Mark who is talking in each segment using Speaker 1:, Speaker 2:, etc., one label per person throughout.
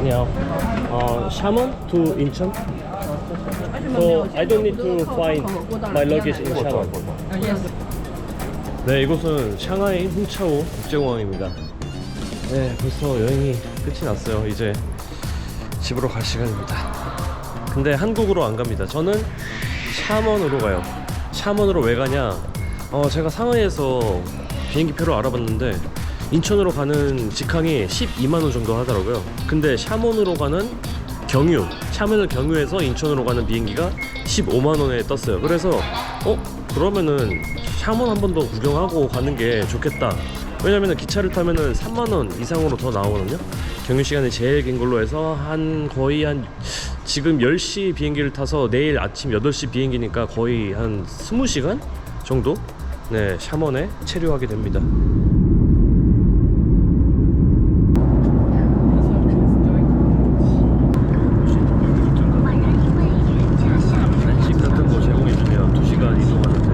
Speaker 1: Yeah. Shamon to Incheon. So I don't need to find my luggage in Shamon. 네, 이곳은 샹하이 홍차오 국제공항입니다. 네, 벌써 여행이 끝이 났어요. 이제 집으로 갈 시간입니다. 근데 한국으로 안 갑니다. 저는 샤먼으로 가요. 샤먼으로 왜 가냐? 제가 상하이에서 비행기표를 알아봤는데 인천으로 가는 직항이 12만원 정도 하더라고요. 근데 샤먼으로 가는 경유, 샤먼을 경유해서 인천으로 가는 비행기가 15만원에 떴어요. 그래서 그러면은 샤먼 한 번 더 구경하고 가는 게 좋겠다. 왜냐면은 기차를 타면은 3만원 이상으로 더 나오거든요. 경유 시간이 제일 긴 걸로 해서 거의 지금 10시 비행기를 타서 내일 아침 8시 비행기니까 거의 한 20시간 정도 네, 샤먼에 체류하게 됩니다. 한식 같은 거 제공해주면 2시간 이동하는데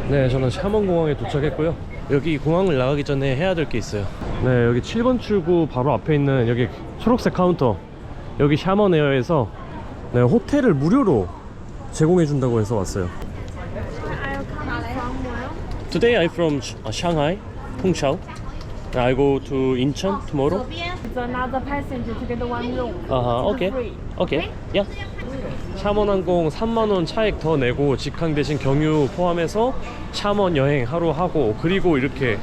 Speaker 1: 네, 저는 샤먼공항에 도착했고요. 여기 공항을 나가기 전에 해야 될 게 있어요. 네, 여기 7번 출구 바로 앞에 있는 여기 초록색 카운터, 여기 샤먼에어에서 네, 호텔을 무료로 제공해 준다고 해서 왔어요. Today I'm from Shanghai, Pengchao. I go to Incheon tomorrow.
Speaker 2: It's another passenger to get one room.
Speaker 1: Okay.
Speaker 2: Free.
Speaker 1: Okay. Yeah. 샤먼항공 3만원 차액 더 내고 직항 대신 경유 포함해서 샤먼 여행 하루 하고 그리고 이렇게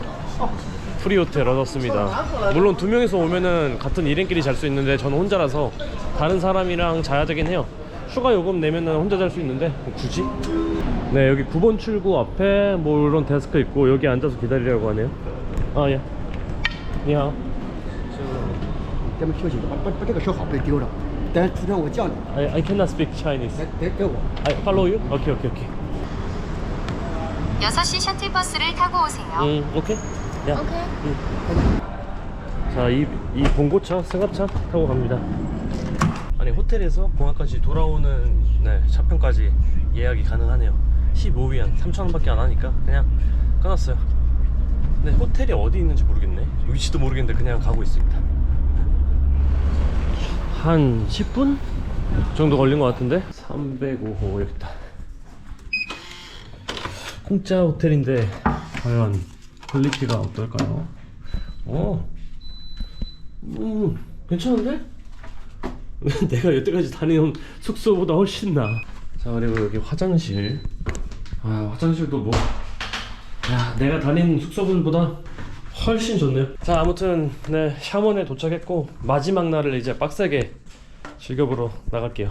Speaker 1: 프리호텔 얻었습니다. 물론 2명이서 오면은 같은 1인끼리 잘 수 있는데 저는 혼자라서 다른 사람이랑 자야 되긴 해요. 추가 요금 내면은 혼자 잘 수 있는데 굳이? 네, 여기 9번 출구 앞에 뭐 이런 데스크 있고 여기 앉아서 기다리려고 하네요. 예. 你好。
Speaker 3: 咱们休息，把这个收好，别丢了。等下出站我叫你。
Speaker 1: I cannot speak Chinese.
Speaker 3: 来，给我。
Speaker 1: I follow you? Okay.
Speaker 4: 6시 셔틀버스를 타고 오세요.
Speaker 1: 오케이. 야. 자, 이 봉고차, 승합차 타고 갑니다. 아니, 호텔에서 공항까지 돌아오는 네, 차편까지 예약이 가능하네요. 15위안 3,000원밖에 안 하니까 그냥 끊었어요. 근데 호텔이 어디 있는지 모르겠네. 위치도 모르겠는데 그냥 가고 있습니다. 한 10분 정도 걸린 것 같은데 305호 여기 있다. 공짜 호텔인데 과연 퀄리티가 어떨까요? 괜찮은데? 내가 여태까지 다니는 숙소보다 훨씬 나아. 자, 그리고 여기 화장실. 화장실도 뭐 내가 다니는 숙소들보다 훨씬 좋네요. 자, 아무튼 네, 샤먼에 도착했고 마지막 날을 이제 빡세게 즐겨보러 나갈게요.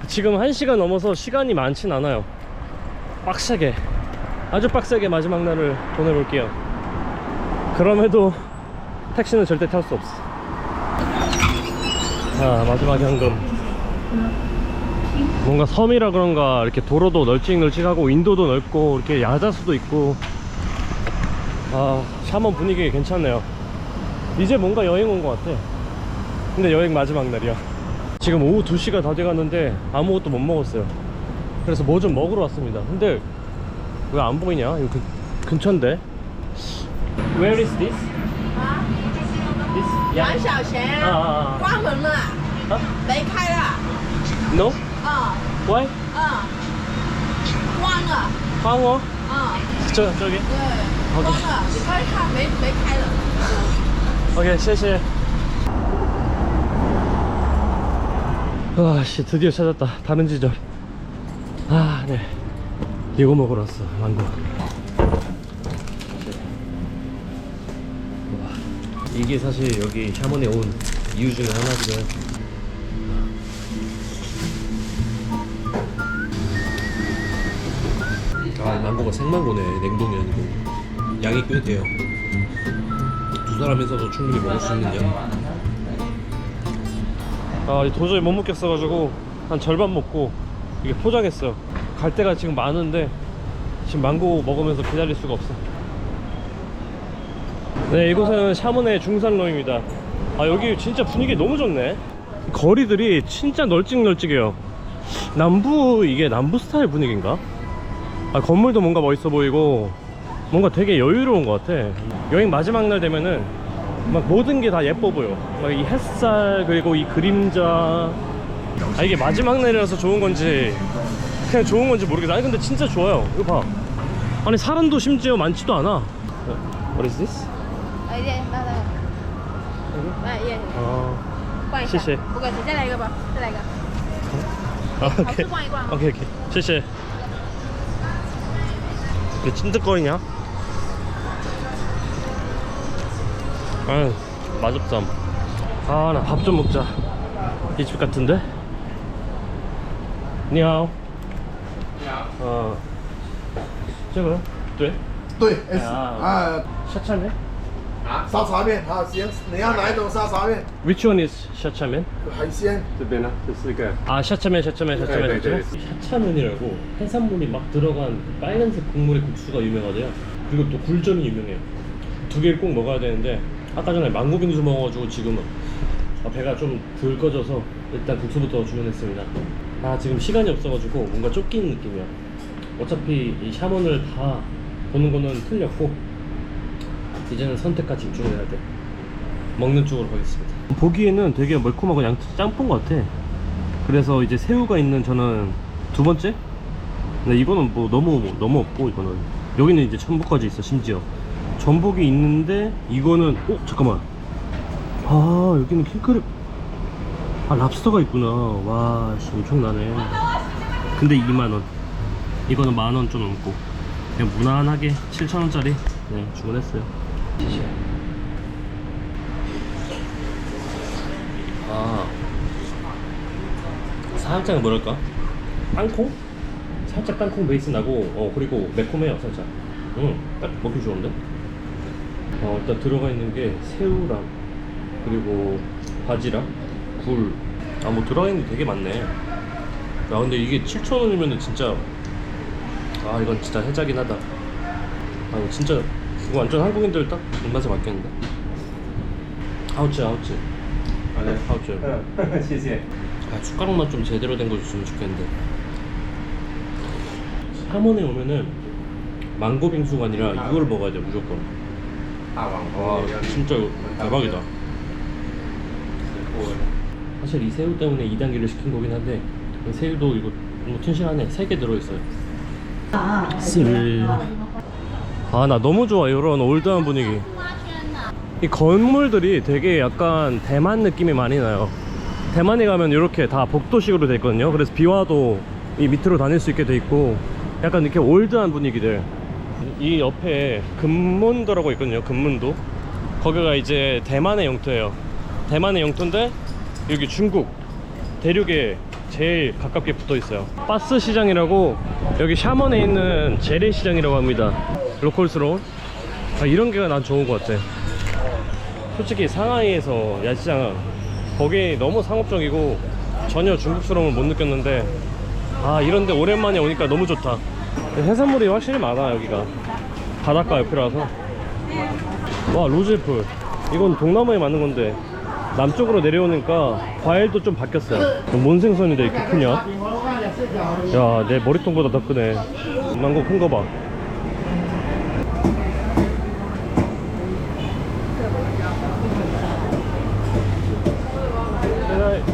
Speaker 1: 지금 1시간 넘어서 시간이 많진 않아요. 빡세게, 아주 빡세게 마지막 날을 보내볼게요. 그럼에도 택시는 절대 탈 수 없어. 자, 마지막 현금. 뭔가 섬이라 그런가 이렇게 도로도 널찍널찍하고 인도도 넓고 이렇게 야자수도 있고 샤먼 분위기 괜찮네요. 이제 뭔가 여행 온 것 같아. 근데 여행 마지막 날이야. 지금 오후 2시가 다 돼가는데 아무것도 못 먹었어요. 그래서 뭐 좀 먹으러 왔습니다. 근데 왜 안 보이냐? 이거 근처인데. Where is this? This?
Speaker 2: 杨小贤，关门了，没开了。
Speaker 1: No? Why?
Speaker 2: 关了。
Speaker 1: 关哦? 저기?
Speaker 2: 关了，你快看，没开了。
Speaker 1: 오케이, 谢谢. 씨, 드디어 찾았다. 다른 지점. 네. 이거 먹으러 왔어. 망고. 이게 사실 여기 샤먼에 온 이유 중에 하나거든요. 망고가 생망고네. 냉동이 아니고. 양이 꽤 돼요. 두 사람에서도 충분히 먹을 수 있는 양. 도저히 못 먹겠어가지고 한 절반 먹고 이게 포장했어요. 갈 데가 지금 많은데 지금 망고 먹으면서 기다릴 수가 없어. 네, 이곳은 샤먼의 중산로입니다. 아, 여기 진짜 분위기 너무 좋네. 거리들이 진짜 널찍널찍해요. 이게 남부 스타일 분위기인가? 아, 건물도 뭔가 멋있어 보이고 뭔가 되게 여유로운 것 같아. 여행 마지막 날 되면은 막 모든 게 다 예뻐 보여. 막 이 햇살 그리고 이 그림자. 아, 이게 마지막 날이라서 좋은 건지 그냥 좋은 건지 모르겠어. 아니 근데 진짜 좋아요. 이거 봐. 아니 사람도 심지어 많지도 않아. What is this?
Speaker 2: 对，那个，耶，
Speaker 1: 아,
Speaker 2: 逛一下，
Speaker 1: 谢谢。
Speaker 2: 不客气，再来一个吧，再来一个，
Speaker 1: 아,
Speaker 2: 好
Speaker 1: 오케이.
Speaker 2: 吃逛一逛。
Speaker 1: 오케이 오케이. 谢谢. 이게 찐득거리냐? 아, 맛없다. 아, 나 밥 좀 먹자. 이 집 같은데? 你好. 这个对
Speaker 3: 对，S
Speaker 1: 啊
Speaker 3: 啊，
Speaker 1: 샤차면?
Speaker 3: 沙茶面好行，你要哪一种沙茶面？
Speaker 1: Which one is 샤차면?
Speaker 3: 海鲜。
Speaker 5: 这边呢，这四个。
Speaker 1: 아, 샤차면. 샤차면이라고 해산물이 막 들어간 빨간색 국물의 국수가 유명하대요. 그리고 또 굴전이 유명해요. 두 개를 꼭 먹어야 되는데 아까 전에 망고빙수 먹어가지고 지금은 배가 좀 덜 꺼져서 일단 국수부터 주문했습니다. 아, 지금 시간이 없어가지고 뭔가 쫓기는 느낌이야. 어차피 이 샤먼을 다 보는 거는 틀렸고 이제는 선택과 집중을 해야 돼. 먹는 쪽으로 가겠습니다. 보기에는 되게 멀콤하고 짬뽕 같아. 그래서 이제 새우가 있는 저는 두 번째? 근데 이거는 뭐 너무 없고, 이거는 여기는 이제 전복까지 있어. 심지어 전복이 있는데 이거는 잠깐만. 아, 여기는 킹크랩. 아, 랍스터가 있구나. 와, 씨, 엄청나네. 근데 2만원. 이거는 만원 좀 넘고 그냥 무난하게 7,000원짜리 네, 주문했어요. 아, 살짝 뭐랄까? 땅콩? 살짝 땅콩 베이스 나고 그리고 매콤해요 살짝. 딱 먹기 좋은데? 일단 들어가 있는 게 새우랑 그리고 바지락, 굴. 아, 뭐 들어가 있는 게 되게 많네. 야, 근데 이게 7,000원이면은 진짜 이건 진짜 해자긴 하다. 아, 이거 진짜 이거 완전 한국인들 딱 입맛에 맞겠는데. 하우츠. 아, 네, 하우츠.
Speaker 5: 谢谢。
Speaker 1: 아, 숟가락만 좀 제대로 된 거 줬으면 좋겠는데. 샤먼에 오면은 망고 빙수가 아니라 이걸 먹어야 돼 무조건.
Speaker 5: 大网
Speaker 1: 와,
Speaker 5: 红，
Speaker 1: 진짜 대박이다. 사실 이 새우 때문에 2단계를 시킨 거긴 한데 새우도 이거 뭐 튼실하네. 3개 들어있어요. 아, 나 너무 좋아 이런 올드한 분위기. 이 건물들이 되게 약간 대만 느낌이 많이 나요. 대만에 가면 이렇게 다 복도식으로 돼 있거든요. 그래서 비 와도 이 밑으로 다닐 수 있게 돼 있고 약간 이렇게 올드한 분위기들. 이 옆에 금문도라고 있거든요. 금문도. 거기가 이제 대만의 영토예요. 대만의 영토인데 여기 중국 대륙에 제일 가깝게 붙어 있어요. 바스 시장이라고 여기 샤먼에 있는 재래시장이라고 합니다. 로컬스러운. 이런 게가 난 좋은 것 같아. 솔직히 상하이에서 야시장 거기 너무 상업적이고 전혀 중국스러움을 못 느꼈는데 이런데 오랜만에 오니까 너무 좋다. 해산물이 확실히 많아. 여기가 바닷가 옆이라서. 와, 로즈애플. 이건 동남아에 맞는 건데 남쪽으로 내려오니까 과일도 좀 바뀌었어요. 뭔 생선인데 이렇게 크냐? 야, 내 머리통보다 더 크네. 망고 큰 거 봐.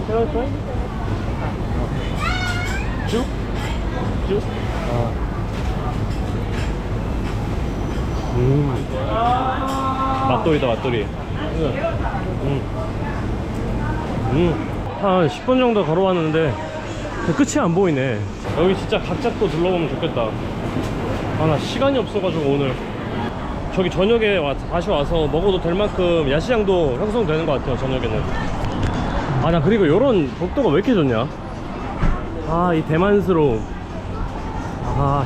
Speaker 1: Can I try? 쭉? 쭉? 맛돌이다, 맛돌이. 한 10분 정도 걸어왔는데 끝이 안 보이네. 여기 진짜 각 잡고 둘러보면 좋겠다. 나 시간이 없어가지고 오늘 저기 저녁에 다시 와서 먹어도 될 만큼 야시장도 형성되는 것 같아요. 저녁에는. 나 그리고 요런 복도가 왜 이렇게 좋냐? 이 대만스러움.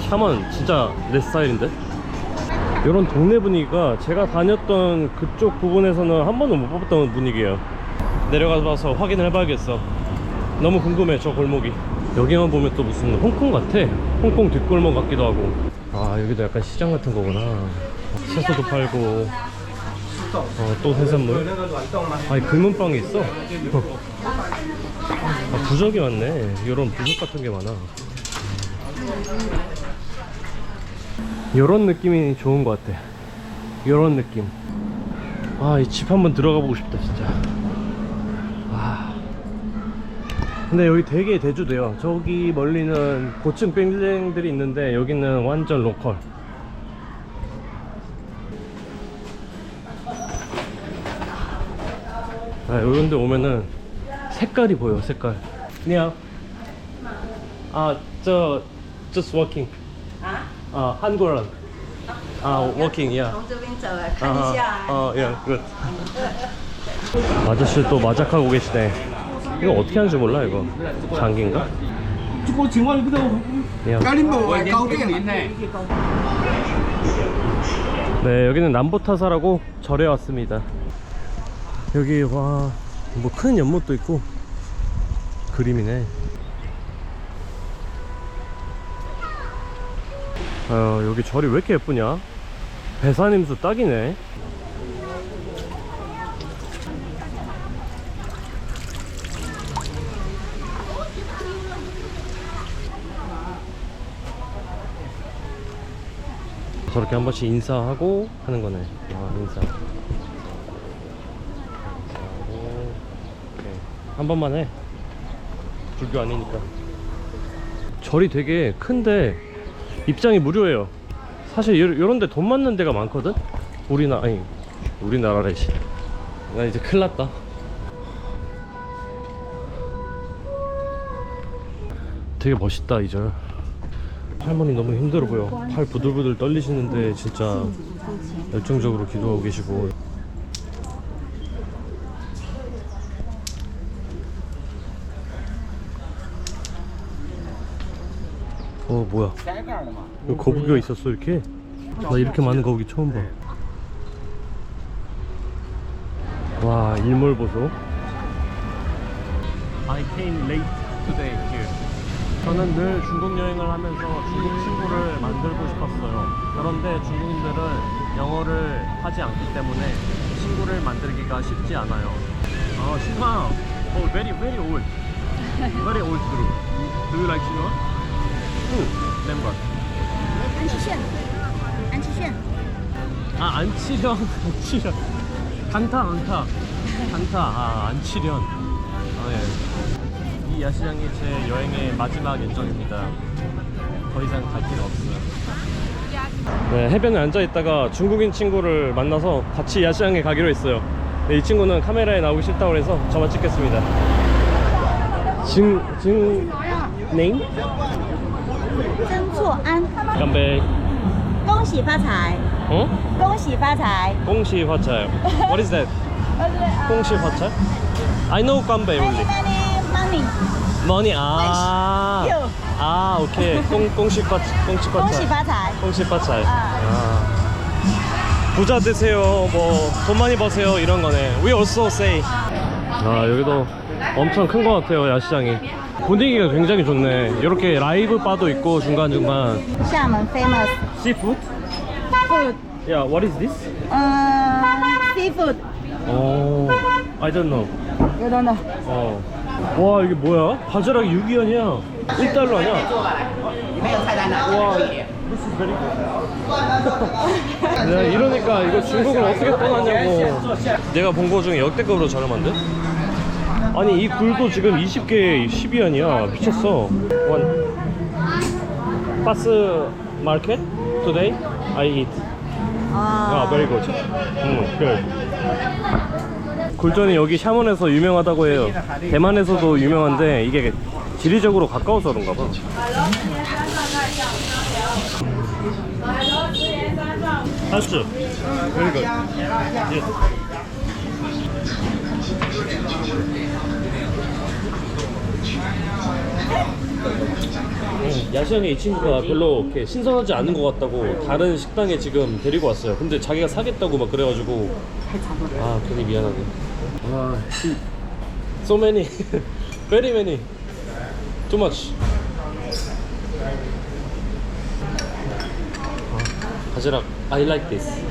Speaker 1: 샤먼 진짜 내 스타일인데? 요런 동네 분위기가 제가 다녔던 그쪽 부분에서는 한 번도 못 봤던 분위기예요. 내려가서 확인을 해봐야겠어. 너무 궁금해 저 골목이. 여기만 보면 또 무슨 홍콩 같아. 홍콩 뒷골목 같기도 하고. 여기도 약간 시장 같은 거구나. 채소도 팔고 또 해산물. 아니 금은빵이 있어. 아, 부적이 많네. 이런 부적 같은 게 많아. 이런 느낌이 좋은 것 같아. 이런 느낌. 아, 이 집 한번 들어가 보고 싶다 진짜. 아. 근데 여기 되게 대주돼요. 저기 멀리는 고층 빌딩들이 있는데 여기는 완전 로컬. 아, 이런 데 오면은 색깔이 보여. 색깔. 그냥 just walking. 한국어. walking, yeah.
Speaker 2: 从这边走啊，看一下啊。
Speaker 1: yeah, good. 아저씨 또 마작하고 계시네. 이거 어떻게 하는지 몰라 이거. 장기인가? 그냥. 네, 여기는 남보타사라고 절에 왔습니다. 여기 와, 뭐 큰 연못도 있고 그림이네. 여기 절이 왜 이렇게 예쁘냐? 배산임수 딱이네. 저렇게 한 번씩 인사하고 하는 거네. 인사. 한 번만 해. 불교 아니니까. 절이 되게 큰데 입장이 무료예요. 사실 요런데 돈 맞는 데가 많거든? 우리나라래. 나 이제 큰일 났다. 되게 멋있다 이 절. 할머니 너무 힘들어 보여. 팔 부들부들 떨리시는데 진짜 열정적으로 기도하고 계시고. 뭐야? 여기 거북이가 있었어 이렇게? 나 이렇게 많은 거북이 처음 봐. 와, 일몰 보소. I came late today here. 저는 늘 중국 여행을 하면서 중국 친구를 만들고 싶었어요. 그런데 중국인들은 영어를 하지 않기 때문에 친구를 만들기가 쉽지 않아요. 신화. Very old. Very old group. Do you like 신화? member.
Speaker 2: 안치炫.
Speaker 1: 안치련. 강타. 안치련. 예. 이 야시장이 제 여행의 마지막 일정입니다. 더 이상 갈 필요 없어요. 네, 해변에 앉아 있다가 중국인 친구를 만나서 같이 야시장에 가기로 했어요. 네, 이 친구는 카메라에 나오기 싫다고 해서 저만 찍겠습니다. name?
Speaker 2: 曾厝安，
Speaker 1: 건배.
Speaker 2: 恭喜发财， 恭喜发财。
Speaker 1: 공시 화차요. What is that? 공시 화차? I know 건배 only.
Speaker 2: Money.
Speaker 1: Money. 오케이. 공시 화차.
Speaker 2: 恭喜发财。
Speaker 1: 공시 화차. 부자 되세요. 뭐 돈 많이 버세요. 이런 거네. We also say. 여기도 엄청 큰 것 같아요. 야시장이. 분위기가 굉장히 좋네. 이렇게 라이브 바도 있고 중간중간.
Speaker 2: 厦门 famous
Speaker 1: Seafood?
Speaker 2: food.
Speaker 1: Yeah, what is this?
Speaker 2: Seafood.
Speaker 1: I don't know.
Speaker 2: You don't know.
Speaker 1: 와, 이게 뭐야? 바지락이 6위안이야. 1달러 아니야? 와, this is very good. 네, 이러니까 이거 중국을 어떻게 떠났냐고. 내가 본 거 중에 역대급으로 저렴한데? 아니, 이 굴도 지금 20개에 12위안이야. 미쳤어. 파스 마켓 today I eat. very good. good. 굴전이 여기 샤먼에서 유명하다고 해요. 대만에서도 유명한데 이게 지리적으로 가까워서 그런가 봐. 하슈. very good. Yes. 야시장에 이 친구가 별로 이렇게 신선하지 않은 것 같다고 다른 식당에 지금 데리고 왔어요. 근데 자기가 사겠다고 막 그래가지고 괜히 미안하네. so many, very many, too much. 바지락, I like this.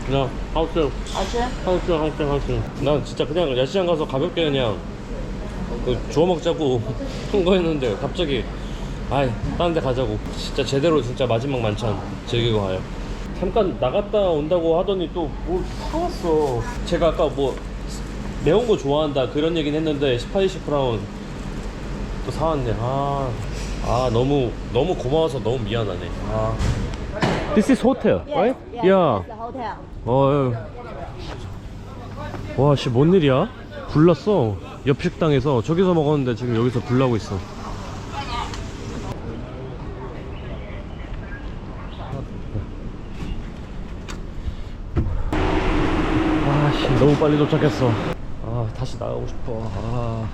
Speaker 1: 그냥 하우스.
Speaker 2: 好吃。
Speaker 1: 하우스. 난 진짜 그냥 야시장 가서 가볍게 그냥 주워 먹자고 한 거였는데 갑자기 아이 다른 데 가자고. 진짜 제대로 진짜 마지막 만찬 즐기고 가요. 잠깐 나갔다 온다고 하더니 또 뭐 사왔어. 제가 아까 뭐 매운 거 좋아한다 그런 얘기는 했는데 스파이시 크라운 또 사왔네. 너무 고마워서 너무 미안하네. This is hotel, right? Yeah.
Speaker 2: hotel.
Speaker 1: 와, 씨, 뭔 일이야? 불났어. 옆 식당에서 저기서 먹었는데 지금 여기서 불나고 있어. 씨, 너무 빨리 도착했어. 다시 나가고 싶어.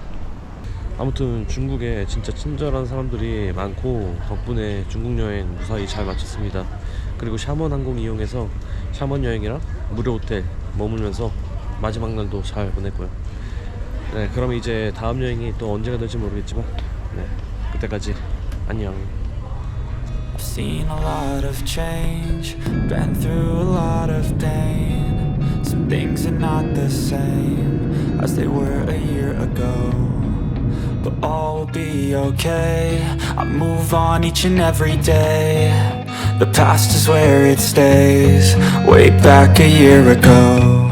Speaker 1: 아무튼 중국에 진짜 친절한 사람들이 많고 덕분에 중국 여행 무사히 잘 마쳤습니다. 그리고 샤먼 항공 이용해서 샤먼 여행이랑 무료 호텔 머물면서 마지막 날도 잘 보냈고요. 네, 그럼 이제 다음 여행이 또 언제가 될지 모르겠지만 네, 그때까지 안녕.
Speaker 6: I've seen a lot of change, been through a lot of pain. Some things are not the same as they were a year ago, but all will be okay. I move on each and every day. The past is where it stays, way back a year ago.